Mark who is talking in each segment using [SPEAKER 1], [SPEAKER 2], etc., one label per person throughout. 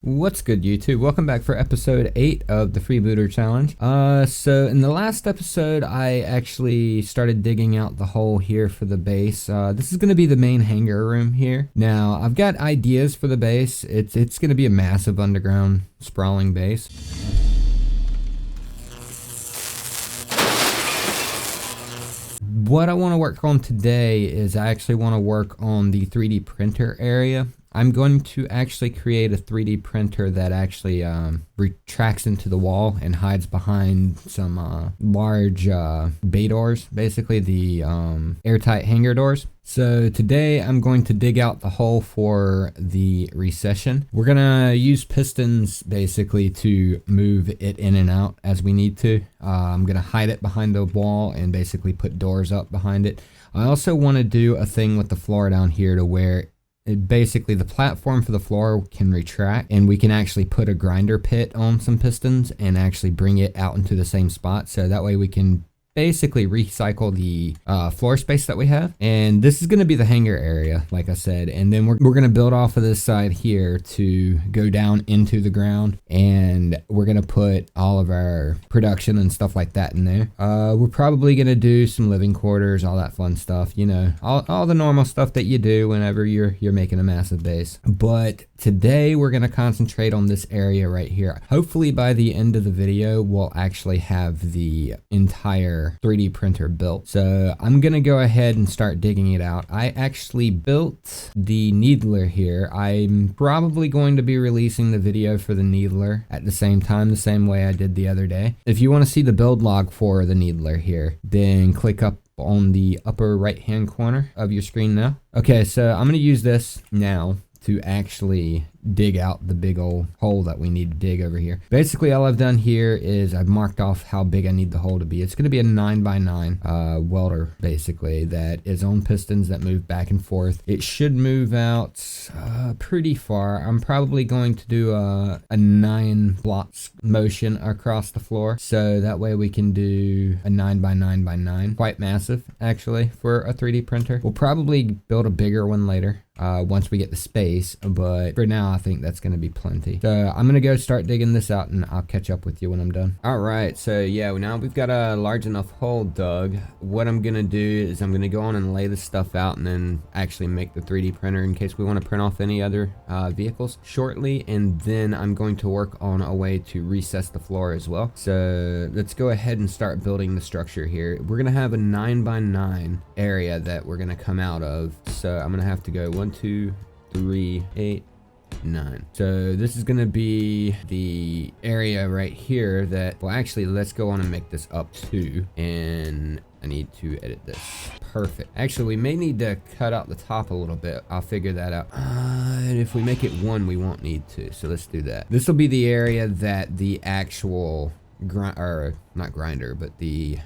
[SPEAKER 1] What's good, YouTube? Welcome back for episode 8 of the Freebooter Challenge. So in the last episode, I actually started digging out the hole here for the base. This is going to be the main hangar room here. Now, I've got ideas for the base. It's going to be a massive underground sprawling base. What I want to work on today is I actually want to work on the 3D printer area. I'm going to actually create a 3D printer that actually retracts into the wall and hides behind some large bay doors, basically the airtight hangar doors. So today I'm going to dig out the hole for the recession. We're gonna use pistons basically to move it in and out as we need to. I'm gonna hide it behind the wall and basically put doors up behind it. I also want to do a thing with the floor down here to where basically the platform for the floor can retract and we can actually put a grinder pit on some pistons and actually bring it out into the same spot, so that way we can basically recycle the floor space that we have. And this is going to be the hangar area, like I said, and then we're going to build off of this side here to go down into the ground, and we're going to put all of our production and stuff like that in there. We're probably going to do some living quarters, all that fun stuff, you know, all the normal stuff that you do whenever you're making a massive base. But today we're going to concentrate on this area right here. Hopefully by the end of the video we'll actually have the entire 3D printer built. So I'm gonna go ahead and start digging it out. I actually built the needler here. I'm probably going to be releasing the video for the needler at the same time, the same way I did the other day. If you want to see the build log for the needler here, then click up on the upper right hand corner of your screen now. Okay, so I'm gonna use this now to actually dig out the big old hole that we need to dig over here. Basically all I've done here is I've marked off how big I need the hole to be. It's going to be a 9x9 welder basically that is on pistons that move back and forth. It should move out pretty far. I'm probably going to do a 9 blocks motion across the floor, so that way we can do a 9x9x9. Quite massive actually for a 3D printer. We'll probably build a bigger one later once we get the space, but for now I think that's going to be plenty. So I'm going to go start digging this out and I'll catch up with you when I'm done. All right, so yeah, now we've got a large enough hole dug. What I'm going to do is I'm going to go on and lay this stuff out and then actually make the 3D printer in case we want to print off any other vehicles shortly, and then I'm going to work on a way to recess the floor as well. So let's go ahead and start building the structure here. We're going to have a 9x9 area that we're going to come out of, so I'm going to have to go 1, 2, 3, 8, 9. So this is gonna be the area right here that, well actually let's go on and make this up 2, and I need to edit this. Perfect. Actually we may need to cut out the top a little bit. I'll figure that out. And if we make it 1 we won't need to, so let's do that. This will be the area that the actual not grinder, but the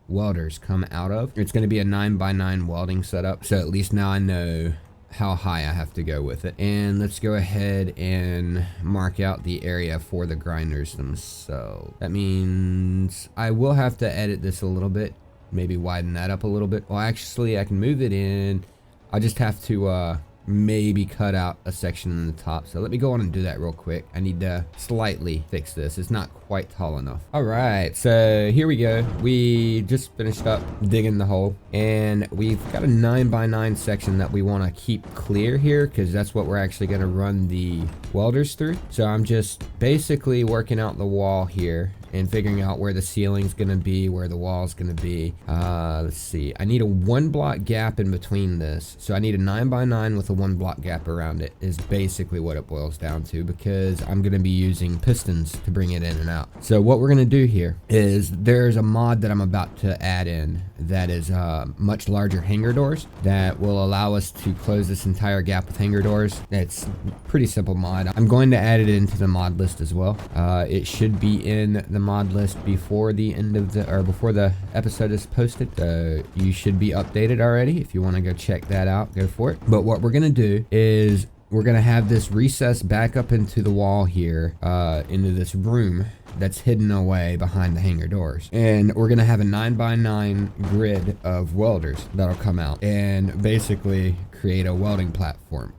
[SPEAKER 1] welders come out of. It's going to be a 9x9 welding setup, so at least now I know how high I have to go with it. And let's go ahead and mark out the area for the grinders themselves. That means I will have to edit this a little bit, maybe widen that up a little bit. Well actually I can move it in. I'll just have to maybe cut out a section in the top. So let me go on and do that real quick. I need to slightly fix this. It's not quite tall enough. All right, so here we go. We just finished up digging the hole, and we've got a 9x9 section that we want to keep clear here because that's what we're actually going to run the welders through. So I'm just basically working out the wall here and figuring out where the ceiling's gonna be, where the wall's gonna be. Let's see, I need a 1 block gap in between this. So I need a 9x9 with a 1 block gap around it is basically what it boils down to, because I'm gonna be using pistons to bring it in and out. So what we're gonna do here is there's a mod that I'm about to add in that is much larger hangar doors that will allow us to close this entire gap with hangar doors. It's a pretty simple mod. I'm going to add it into the mod list as well. It should be in the mod list before the end of before the episode is posted, so you should be updated already. If you want to go check that out, go for it. But what we're gonna do is we're gonna have this recess back up into the wall here, into this room that's hidden away behind the hangar doors. And we're gonna have a 9x9 grid of welders that'll come out and basically create a welding platform.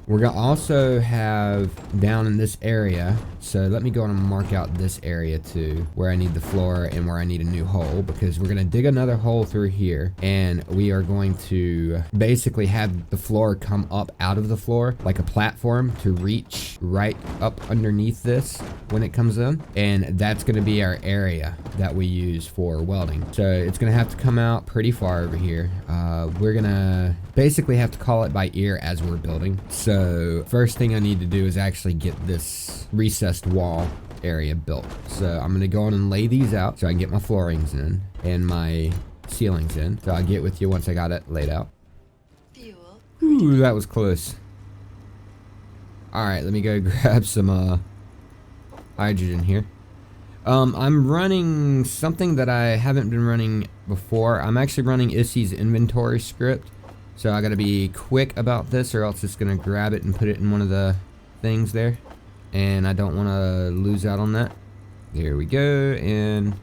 [SPEAKER 1] We're gonna also have down in this area, so let me go and mark out this area too, where I need the floor and where I need a new hole, because we're gonna dig another hole through here, and we are going to basically have the floor come up out of the floor like a platform to reach right up underneath this when it comes in, and that's going to be our area that we use for welding. So it's going to have to come out pretty far over here. We're going to basically have to call it by ear as we're building. So first thing I need to do is actually get this recessed wall area built. So I'm going to go on and lay these out so I can get my floorings in and my ceilings in. So I'll get with you once I got it laid out. Ooh, that was close. Alright, let me go grab some hydrogen here. I'm running something that I haven't been running before. I'm actually running Issy's inventory script. So I gotta be quick about this, or else it's gonna grab it and put it in one of the things there. And I don't want to lose out on that. There we go. And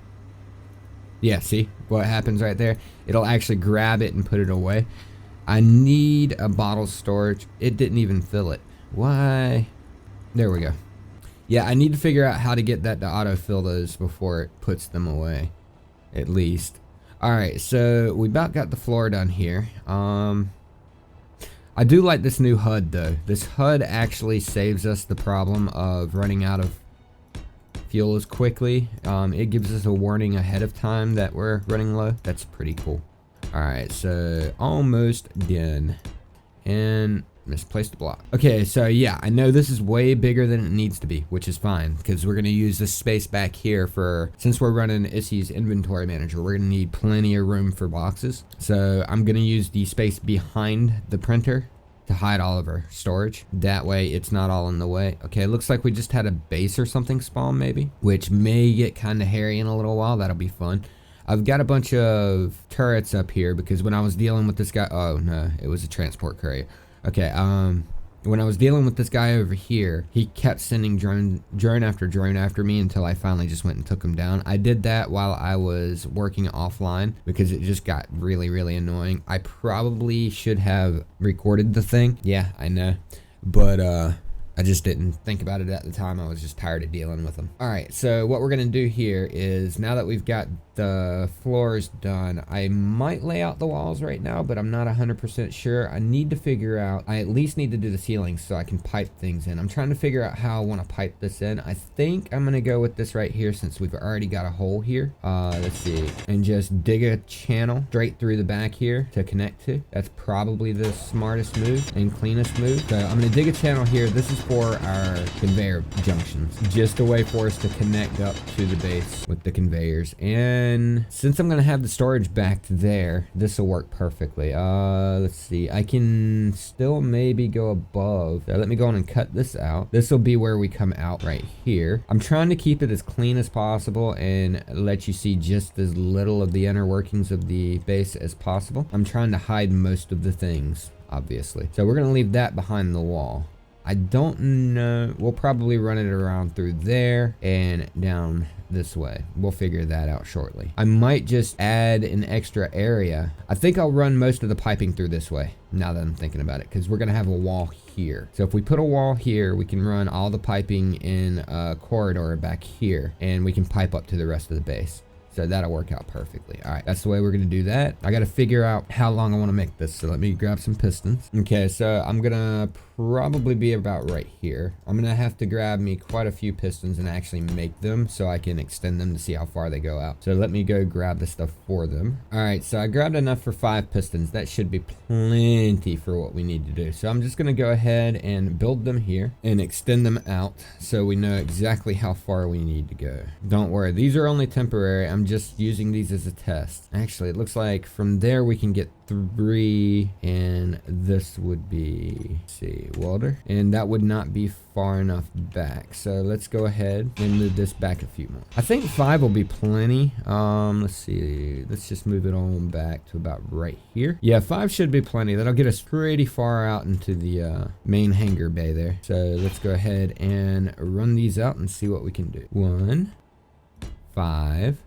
[SPEAKER 1] yeah, see what happens right there? It'll actually grab it and put it away. I need a bottle storage. It didn't even fill it. Why? There we go. Yeah, I need to figure out how to get that to autofill those before it puts them away, at least. Alright, so we about got the floor done here. I do like this new HUD though. This HUD actually saves us the problem of running out of fuel as quickly. It gives us a warning ahead of time that we're running low. That's pretty cool. Alright, so almost done. And misplaced block. Okay, so yeah, I know this is way bigger than it needs to be, which is fine, because we're going to use this space back here for, since we're running Issy's inventory manager, we're going to need plenty of room for boxes. So I'm going to use the space behind the printer to hide all of our storage. That way it's not all in the way. Okay, it looks like we just had a base or something spawn maybe, which may get kind of hairy in a little while. That'll be fun. I've got a bunch of turrets up here because when I was dealing with this guy, oh no, it was a transport courier. Okay, when I was dealing with this guy over here, he kept sending drone after drone after me until I finally just went and took him down. I did that while I was working offline because it just got really, really annoying. I probably should have recorded the thing. Yeah, I know. But, I just didn't think about it at the time. I was just tired of dealing with them. All right, so what we're gonna do here is, now that we've got the floors done, I might lay out the walls right now, but I'm not 100% sure. I need to figure out, I at least need to do the ceilings so I can pipe things in. I'm trying to figure out how I want to pipe this in. I think I'm gonna go with this right here since we've already got a hole here. Let's see, and just dig a channel straight through the back here to connect to. That's probably the smartest move and cleanest move. So I'm gonna dig a channel here. This is for our conveyor junctions, just a way for us to connect up to the base with the conveyors. And since I'm gonna have the storage back there, this will work perfectly. Let's see, I can still maybe go above. So let me go on and cut this out. This will be where we come out right here. I'm trying to keep it as clean as possible and let you see just as little of the inner workings of the base as possible. I'm trying to hide most of the things, obviously. So we're gonna leave that behind the wall. I don't know. We'll probably run it around through there and down this way. We'll figure that out shortly. I might just add an extra area. I think I'll run most of the piping through this way, now that I'm thinking about it, because we're going to have a wall here. So if we put a wall here, we can run all the piping in a corridor back here, and we can pipe up to the rest of the base. So that'll work out perfectly. All right, that's the way we're gonna do that. I gotta figure out how long I wanna make this. So let me grab some pistons. Okay, so I'm gonna probably be about right here. I'm gonna have to grab me quite a few pistons and actually make them so I can extend them to see how far they go out. So let me go grab the stuff for them. All right, so I grabbed enough for 5 pistons. That should be plenty for what we need to do. So I'm just gonna go ahead and build them here and extend them out so we know exactly how far we need to go. Don't worry, these are only temporary. I'm just using these as a test. Actually, it looks like from there we can get 3, and this would be, let's see, welder, and that would not be far enough back. So let's go ahead and move this back a few more. I think 5 will be plenty. Let's see, let's just move it on back to about right here. Yeah, 5 should be plenty. That'll get us pretty far out into the main hangar bay there. So let's go ahead and run these out and see what we can do. 1, 5,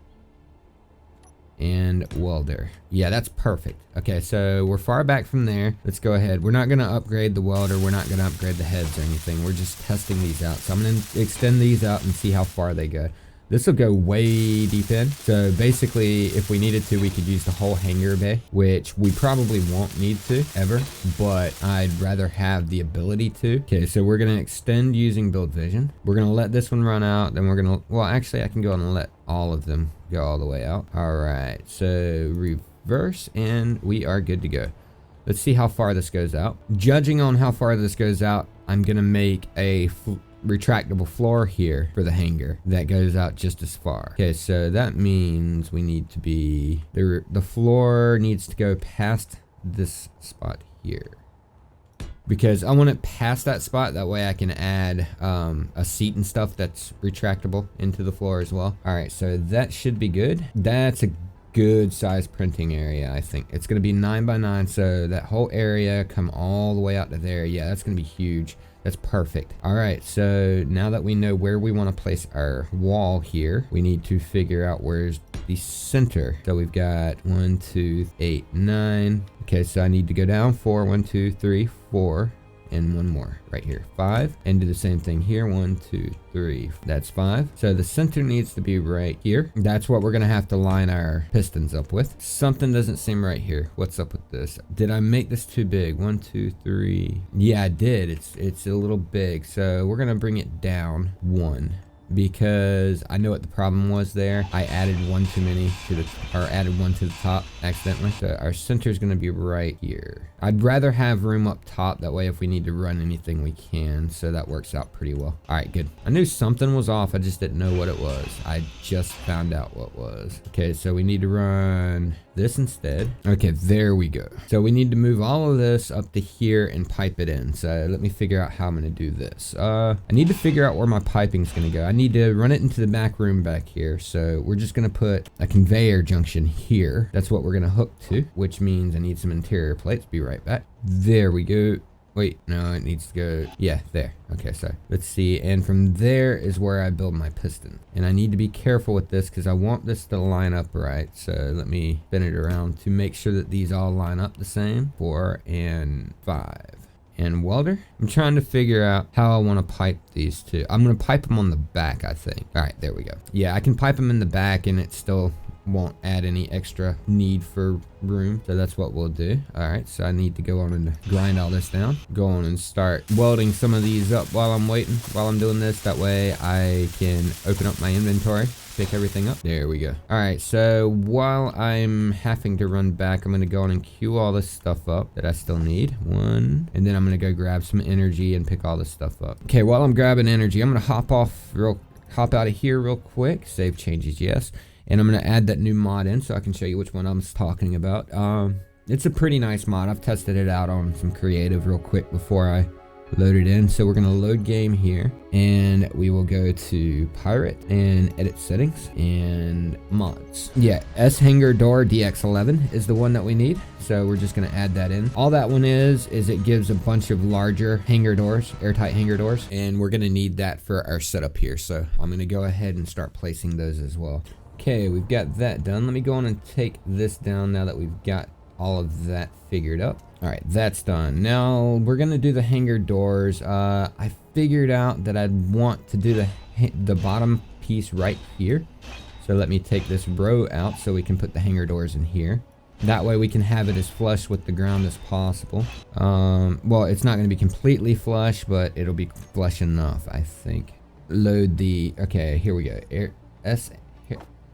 [SPEAKER 1] and welder. Yeah, that's perfect. Okay, so we're far back from there. Let's go ahead. We're not going to upgrade the welder. We're not going to upgrade the heads or anything. We're just testing these out. So I'm going to extend these out and see how far they go. This will go way deep in. So basically, if we needed to, we could use the whole hangar bay, which we probably won't need to ever, but I'd rather have the ability to. Okay, so we're going to extend using build vision. We're going to let this one run out. Then we're going to, well, actually I can go and let all of them go all the way out. All right, so reverse and we are good to go. Let's see how far this goes out. Judging on how far this goes out, I'm going to make a retractable floor here for the hangar that goes out just as far. Okay, so that means we need to be the floor needs to go past this spot here, because I want it past that spot. That way I can add a seat and stuff that's retractable into the floor as well. All right, so that should be good. That's a good size printing area. I think it's going to be 9 by 9, so that whole area come all the way out to there. Yeah, that's going to be huge. That's perfect. All right, so now that we know where we want to place our wall here, we need to figure out where's the center. So we've got 1, 2, 8, 9. Okay, so I need to go down 4, 1, 2, 3, 4, and one more right here, 5, and do the same thing here, 1, 2, 3. That's 5. So the center needs to be right here. That's what we're gonna have to line our pistons up with. Something doesn't seem right here. What's up with this? Did I make this too big? 1, 2, 3. Yeah, I did. It's a little big, so we're gonna bring it down 1. Because I know what the problem was there. I added one too many to the, or added one to the top accidentally. So our center is going to be right here. I'd rather have room up top. That way if we need to run anything we can. So that works out pretty well. All right, good. I knew something was off. I just didn't know what it was. I just found out what was. Okay, so we need to run this instead. Okay, there we go. So we need to move all of this up to here and pipe it in. So let me figure out how I'm going to do this. I need to figure out where my piping is going to go. I need to run it into the back room back here. So we're just going to put a conveyor junction here. That's what we're going to hook to, which means I need some interior plates. Be right back. There we go. Wait, no, it needs to go, yeah, there. Okay, so let's see. And from there is where I build my piston. And I need to be careful with this because I want this to line up right. So let me spin it around to make sure that these all line up the same. 4 and 5. And welder. I'm trying to figure out how I want to pipe these two. I'm going to pipe them on the back, I think. All right, there we go. Yeah, I can pipe them in the back and it still won't add any extra need for room, so that's what we'll do. All right, so I need to go on and grind all this down, go on and start welding some of these up while I'm waiting, while I'm doing this. That way I can open up my inventory, pick everything up. There we go. All right, so while I'm having to run back, I'm going to go on and queue all this stuff up that I still need. 1, and then I'm going to go grab some energy and pick all this stuff up. Okay, while I'm grabbing energy, I'm going to hop out of here real quick. Save changes, yes. And I'm going to add that new mod in so I can show you which one I'm talking about. It's a pretty nice mod. I've tested it out on some creative real quick before I load it in. So we're going to load game here. And we will go to Pirate and edit settings and mods. Yeah, S Hangar Door DX11 is the one that we need. So we're just going to add that in. All that one is it gives a bunch of larger hangar doors, airtight hangar doors. And we're going to need that for our setup here. So I'm going to go ahead and start placing those as well. Okay, we've got that done. Let me go on and take this down now that we've got all of that figured up. All right, that's done. Now we're gonna do the hangar doors. I figured out that I'd want to do the bottom piece right here. So let me take this row out so we can put the hangar doors in here. That way we can have it as flush with the ground as possible. Well, it's not gonna be completely flush, but it'll be flush enough, I think. Load the, okay, here we go.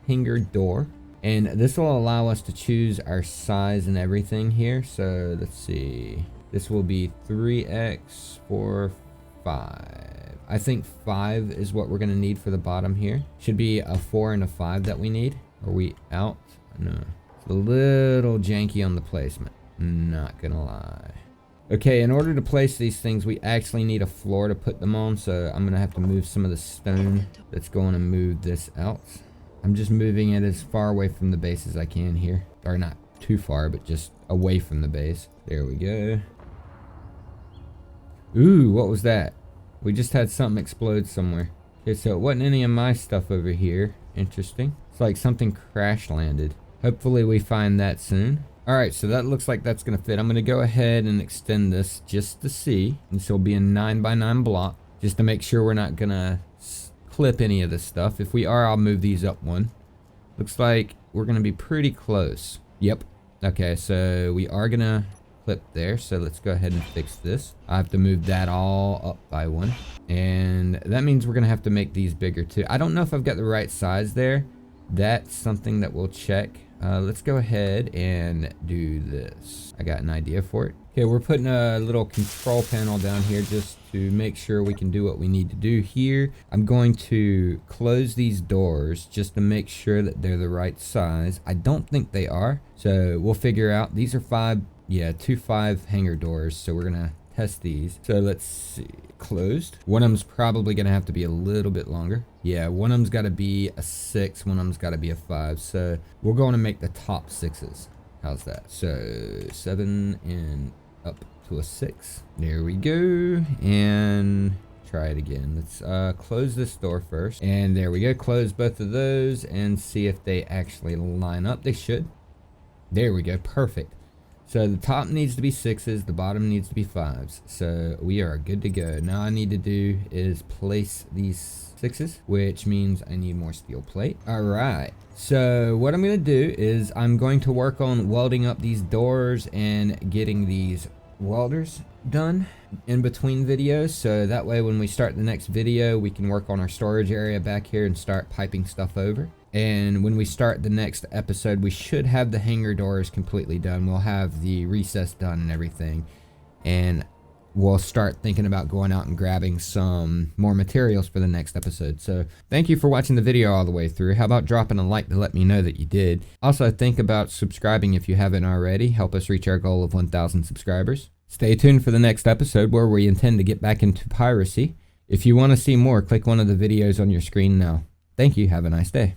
[SPEAKER 1] Hangar door, and this will allow us to choose our size and everything here. So let's see, this will be 3x 4 5. I think 5 is what we're going to need for the bottom here. Should be a 4 and a 5 that we need. Are we out? No, it's a little janky on the placement, not gonna lie. Okay, in order to place these things, we actually need a floor to put them on, so I'm gonna have to move some of the stone that's going to move this out. I'm just moving it as far away from the base as I can here. Or not too far, but just away from the base. There we go. Ooh, what was that? We just had something explode somewhere. Okay, so it wasn't any of my stuff over here. Interesting. It's like something crash landed. Hopefully we find that soon. Alright, so that looks like that's going to fit. I'm going to go ahead and extend this just to see. This will be a 9x9 block, just to make sure we're not going to clip any of this stuff. If we are, I'll move these up one. Looks like we're going to be pretty close. Yep. Okay, so we are going to clip there. So let's go ahead and fix this. I have to move that all up by one. And that means we're going to have to make these bigger too. I don't know if I've got the right size there. That's something that we'll check. Let's go ahead and do this. I got an idea for it. Okay, we're putting a little control panel down here just to make sure we can do what we need to do here. I'm going to close these doors just to make sure that they're the right size. I don't think they are, so we'll figure out. These are 2 5 hangar doors, so we're gonna test these. So let's see. Closed. One of them's probably gonna have to be a little bit longer. Yeah, one of them's got to be a 6, one of them's got to be a 5. So we're going to make the top 6s. How's that? So 7 and up to a 6. There we go. And try it again. Let's close this door first. And there we go. Close both of those and see if they actually line up. They should. There we go. Perfect. So the top needs to be 6s, the bottom needs to be 5s. So we are good to go. Now I need to do is place these 6s, which means I need more steel plate. All right. So what I'm going to do is I'm going to work on welding up these doors and getting these welders done in between videos. So that way when we start the next video, we can work on our storage area back here and start piping stuff over. And when we start the next episode, we should have the hangar doors completely done. We'll have the recess done and everything. And we'll start thinking about going out and grabbing some more materials for the next episode. So thank you for watching the video all the way through. How about dropping a like to let me know that you did? Also, think about subscribing if you haven't already. Help us reach our goal of 1,000 subscribers. Stay tuned for the next episode where we intend to get back into piracy. If you want to see more, click one of the videos on your screen now. Thank you. Have a nice day.